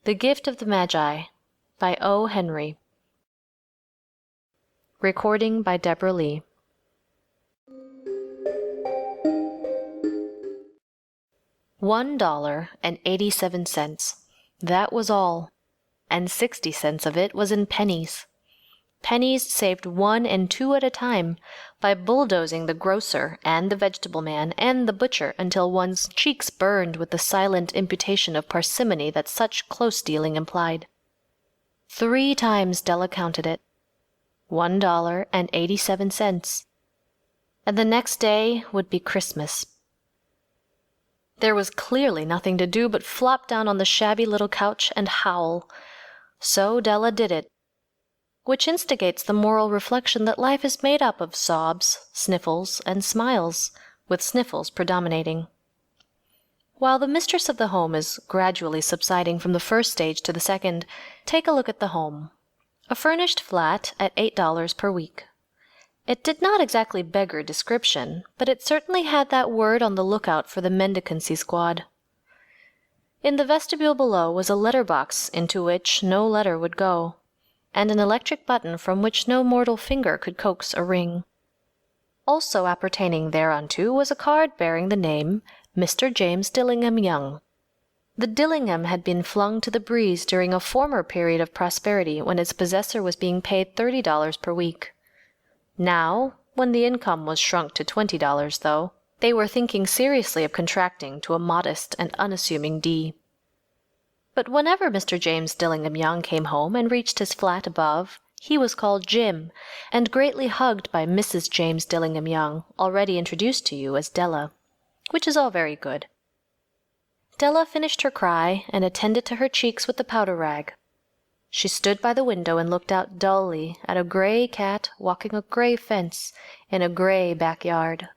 The Gift of the Magi by O. Henry. Recording by debolee. $1.87. That was all, and 60 cents of it was in pennies. Pennies saved 1 and 2 at a time by bulldozing the grocer and the vegetable man and the butcher until one's cheeks burned with the silent imputation of parsimony that such close dealing implied. 3 times Della counted it. $1.87. And the next day would be Christmas. There was clearly nothing to do but flop down on the shabby little couch and howl. So Della did it, which instigates the moral reflection that life is made up of sobs, sniffles, and smiles, with sniffles predominating. While the mistress of the home is gradually subsiding from the first stage to the second, take a look at the home. A furnished flat at $8 per week. It did not exactly beggar description, but it certainly had that word on the lookout for the mendicancy squad. In the vestibule below was a letter box into which no letter would go, and an electric button from which no mortal finger could coax a ring. Also appertaining thereunto was a card bearing the name Mr. James Dillingham Young. The Dillingham had been flung to the breeze during a former period of prosperity when its possessor was being paid $30 per week. Now, when the income was shrunk to $20, though, they were thinking seriously of contracting to a modest and unassuming D. But whenever Mr. James Dillingham Young came home and reached his flat above, he was called Jim, and greatly hugged by Mrs. James Dillingham Young, already introduced to you as Della, which is all very good. Della finished her cry and attended to her cheeks with the powder rag. She stood by the window and looked out dully at a gray cat walking a gray fence in a gray backyard.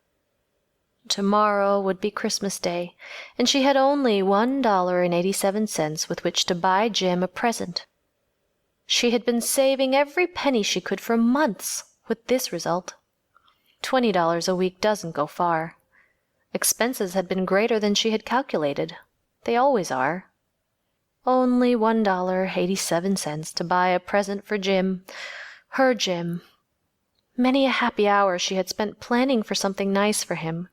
Tomorrow would be Christmas Day, and she had only $1.87 with which to buy Jim a present. She had been saving every penny she could for months, with this result. $20 a week doesn't go far. Expenses had been greater than she had calculated. They always are. Only $1.87 to buy a present for Jim, her Jim. Many a happy hour she had spent planning for something nice for him,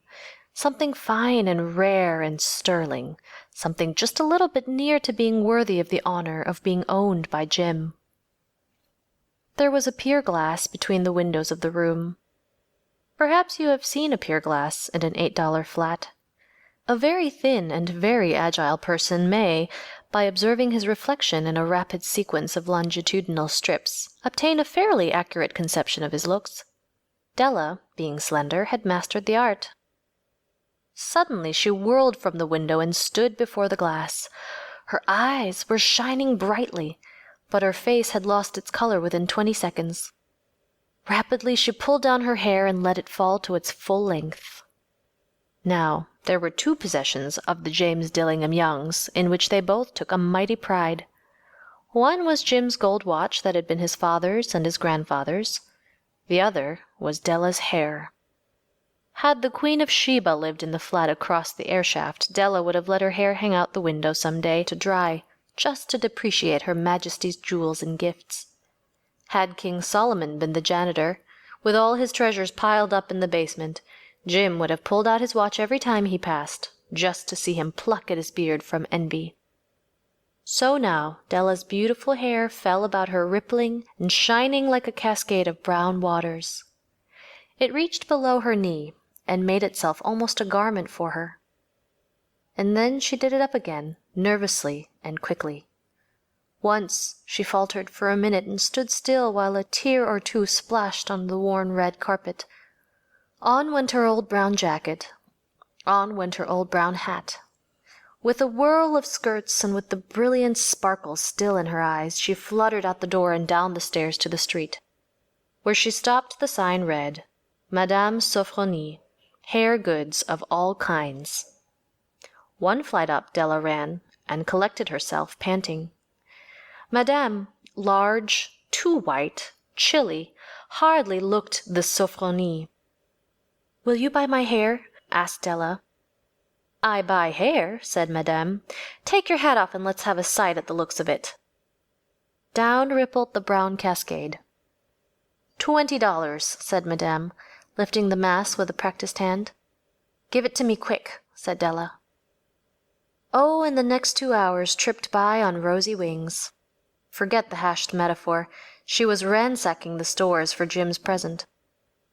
something fine and rare and sterling, something just a little bit near to being worthy of the honor of being owned by Jim. There was a pier glass between the windows of the room. Perhaps you have seen a pier glass in an $8 flat. A very thin and very agile person may, by observing his reflection in a rapid sequence of longitudinal strips, obtain a fairly accurate conception of his looks. Della, being slender, had mastered the art. Suddenly she whirled from the window and stood before the glass. Her eyes were shining brightly, but her face had lost its color within 20 seconds. Rapidly she pulled down her hair and let it fall to its full length. Now, there were 2 possessions of the James Dillingham Youngs in which they both took a mighty pride. One was Jim's gold watch that had been his father's and his grandfather's. The other was Della's hair. Had the Queen of Sheba lived in the flat across the air-shaft, Della would have let her hair hang out the window some day to dry, just to depreciate Her Majesty's jewels and gifts. Had King Solomon been the janitor, with all his treasures piled up in the basement, Jim would have pulled out his watch every time he passed, just to see him pluck at his beard from envy. So now Della's beautiful hair fell about her rippling and shining like a cascade of brown waters. It reached below her knee and made itself almost a garment for her. And then she did it up again, nervously and quickly. Once she faltered for a minute and stood still while a tear or 2 splashed on the worn red carpet. On went her old brown jacket. On went her old brown hat. With a whirl of skirts and with the brilliant sparkle still in her eyes, she fluttered out the door and down the stairs to the street. Where she stopped, the sign read, Madame Sophronie, hair goods of all kinds. 1 flight up Della ran, and collected herself, panting. Madame, large, too white, chilly, hardly looked the Sophronie. "Will you buy my hair?" asked Della. "I buy hair," said Madame. "Take your hat off and let's have a sight at the looks of it." Down rippled the brown cascade. $20, said Madame, lifting the mass with a practised hand. "Give it to me quick," said Della. Oh, and the next 2 hours tripped by on rosy wings. Forget the hashed metaphor. She was ransacking the stores for Jim's present.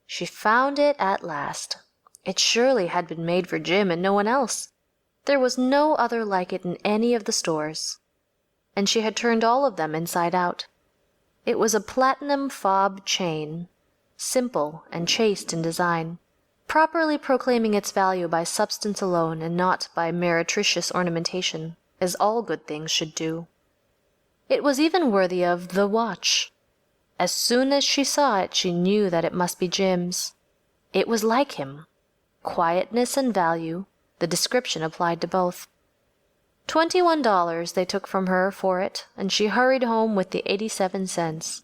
She found it at last. It surely had been made for Jim and no one else. There was no other like it in any of the stores. And she had turned all of them inside out. It was a platinum fob chain, simple and chaste in design, properly proclaiming its value by substance alone and not by meretricious ornamentation, as all good things should do. It was even worthy of the watch. As soon as she saw it, she knew that it must be Jim's. It was like him. Quietness and value, the description applied to both. $21 they took from her for it, and she hurried home with the 87 cents.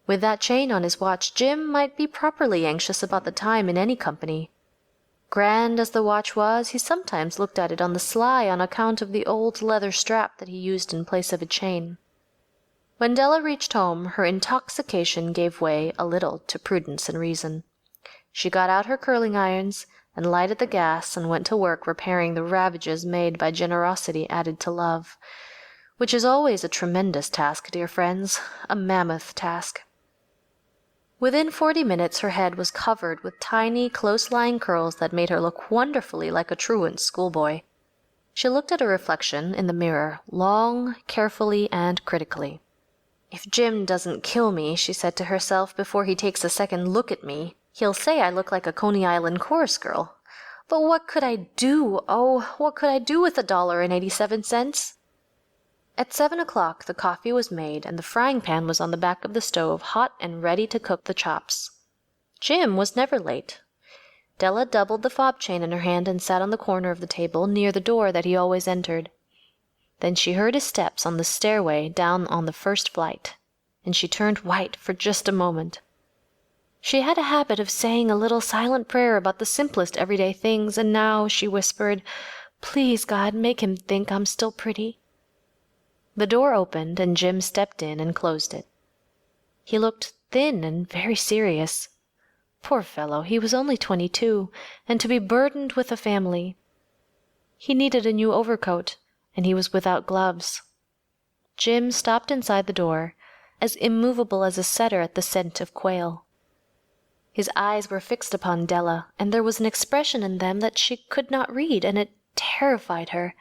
With that chain on his watch, Jim might be properly anxious about the time in any company. Grand as the watch was, he sometimes looked at it on the sly on account of the old leather strap that he used in place of a chain. When Della reached home, her intoxication gave way a little to prudence and reason. She got out her curling irons and lighted the gas and went to work repairing the ravages made by generosity added to love, which is always a tremendous task, dear friends, a mammoth task. Within 40 minutes her head was covered with tiny, close-lying curls that made her look wonderfully like a truant schoolboy. She looked at her reflection in the mirror, long, carefully, and critically. "If Jim doesn't kill me," she said to herself, "before he takes a second look at me, he'll say I look like a Coney Island chorus girl. But what could I do? Oh, what could I do with $1.87? At 7 o'clock the coffee was made, and the frying pan was on the back of the stove, hot and ready to cook the chops. Jim was never late. Della doubled the fob chain in her hand and sat on the corner of the table, near the door that he always entered. Then she heard his steps on the stairway down on the first flight, and she turned white for just a moment. She had a habit of saying a little silent prayer about the simplest everyday things, and now she whispered, "Please, God, make him think I'm still pretty." The door opened, and Jim stepped in and closed it. He looked thin and very serious. Poor fellow, he was only 22, and to be burdened with a family. He needed a new overcoat, and he was without gloves. Jim stopped inside the door, as immovable as a setter at the scent of quail. His eyes were fixed upon Della, and there was an expression in them that she could not read, and it terrified her.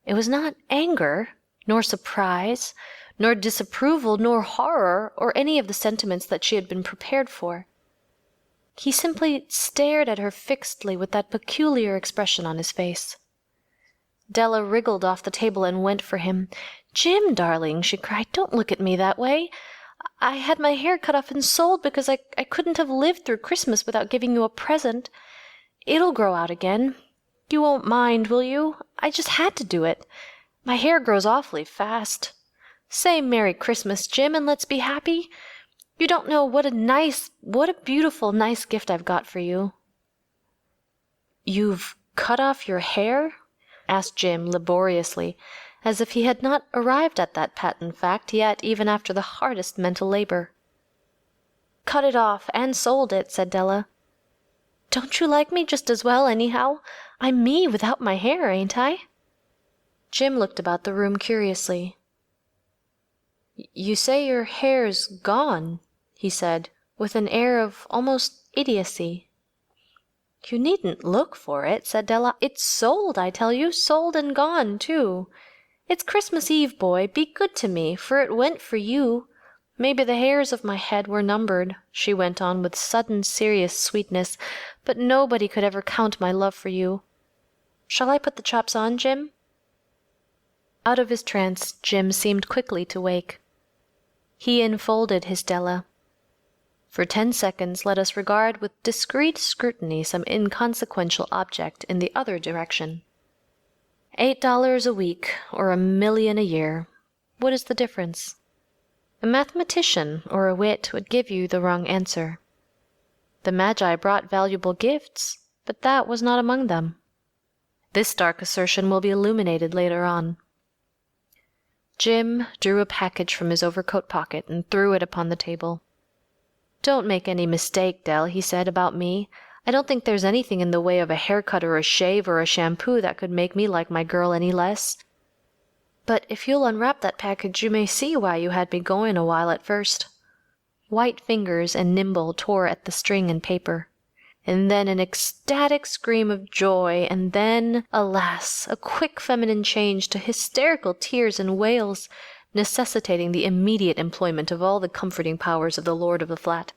It was not anger, nor surprise, nor disapproval, nor horror, or any of the sentiments that she had been prepared for. He simply stared at her fixedly with that peculiar expression on his face. Della wriggled off the table and went for him. "Jim, darling," she cried, "don't look at me that way. I had my hair cut off and sold because I couldn't have lived through Christmas without giving you a present. It'll grow out again. You won't mind, will you? I just had to do it. My hair grows awfully fast. Say Merry Christmas, Jim, and let's be happy. You don't know what a beautiful, nice gift I've got for you." "You've cut off your hair?" asked Jim laboriously, as if he had not arrived at that patent fact yet, even after the hardest mental labor. "Cut it off and sold it," said Della. "Don't you like me just as well, anyhow? I'm me without my hair, ain't I?" Jim looked about the room curiously. "You say your hair's gone," he said, with an air of almost idiocy. "You needn't look for it," said Della. "It's sold, I tell you, sold and gone, too. It's Christmas Eve, boy. Be good to me, for it went for you. Maybe the hairs of my head were numbered," she went on with sudden serious sweetness, "but nobody could ever count my love for you. Shall I put the chops on, Jim?" Out of his trance, Jim seemed quickly to wake. He enfolded his Della. For 10 seconds let us regard with discreet scrutiny some inconsequential object in the other direction. $8 a week, or $1,000,000 a year. What is the difference? A mathematician or a wit would give you the wrong answer. The Magi brought valuable gifts, but that was not among them. This dark assertion will be illuminated later on. Jim drew a package from his overcoat pocket and threw it upon the table. "Don't make any mistake, Dell," he said, "about me. I don't think there's anything in the way of a haircut or a shave or a shampoo that could make me like my girl any less. But if you'll unwrap that package, you may see why you had me going a while at first." White fingers and nimble tore at the string and paper. And then an ecstatic scream of joy, and then, alas, a quick feminine change to hysterical tears and wails, necessitating the immediate employment of all the comforting powers of the lord of the flat.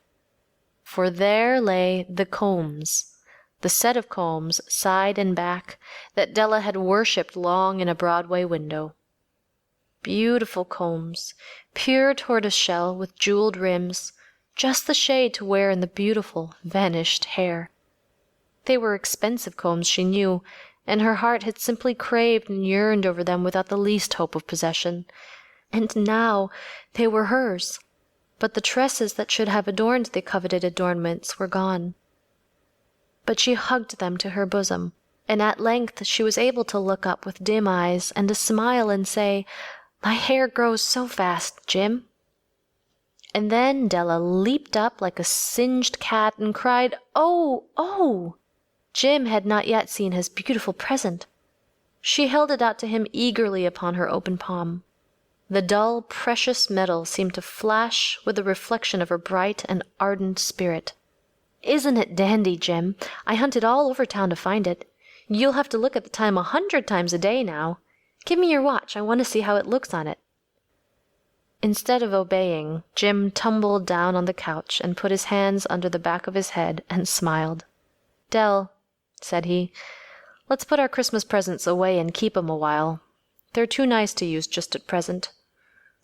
For there lay the combs, the set of combs, side and back, that Della had worshipped long in a Broadway window. Beautiful combs, pure tortoiseshell with jeweled rims, just the shade to wear in the beautiful, vanished hair. They were expensive combs, she knew, and her heart had simply craved and yearned over them without the least hope of possession. And now they were hers, but the tresses that should have adorned the coveted adornments were gone. But she hugged them to her bosom, and at length she was able to look up with dim eyes and a smile and say, "My hair grows so fast, Jim." And then Della leaped up like a singed cat and cried, "Oh, oh!" Jim had not yet seen his beautiful present. She held it out to him eagerly upon her open palm. The dull, precious metal seemed to flash with the reflection of her bright and ardent spirit. "Isn't it dandy, Jim? I hunted all over town to find it. You'll have to look at the time 100 times a day now. Give me your watch. I want to see how it looks on it." Instead of obeying, Jim tumbled down on the couch and put his hands under the back of his head and smiled. "Dell," said he, "let's put our Christmas presents away and keep 'em a while. They're too nice to use just at present.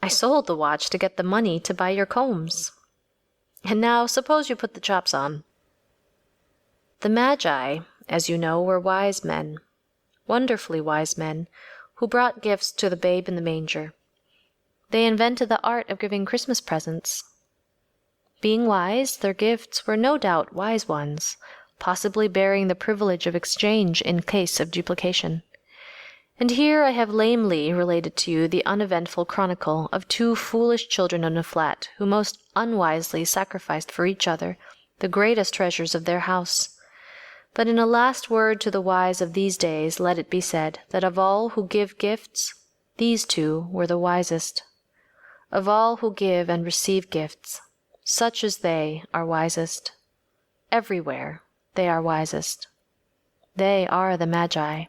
I sold the watch to get the money to buy your combs. And now suppose you put the chops on." The Magi, as you know, were wise men, wonderfully wise men, who brought gifts to the babe in the manger. They invented the art of giving Christmas presents. Being wise, their gifts were no doubt wise ones, possibly bearing the privilege of exchange in case of duplication. And here I have lamely related to you the uneventful chronicle of two foolish children in a flat who most unwisely sacrificed for each other the greatest treasures of their house. But in a last word to the wise of these days, let it be said that of all who give gifts, these two were the wisest. Of all who give and receive gifts, such as they are wisest. Everywhere they are wisest. They are the Magi.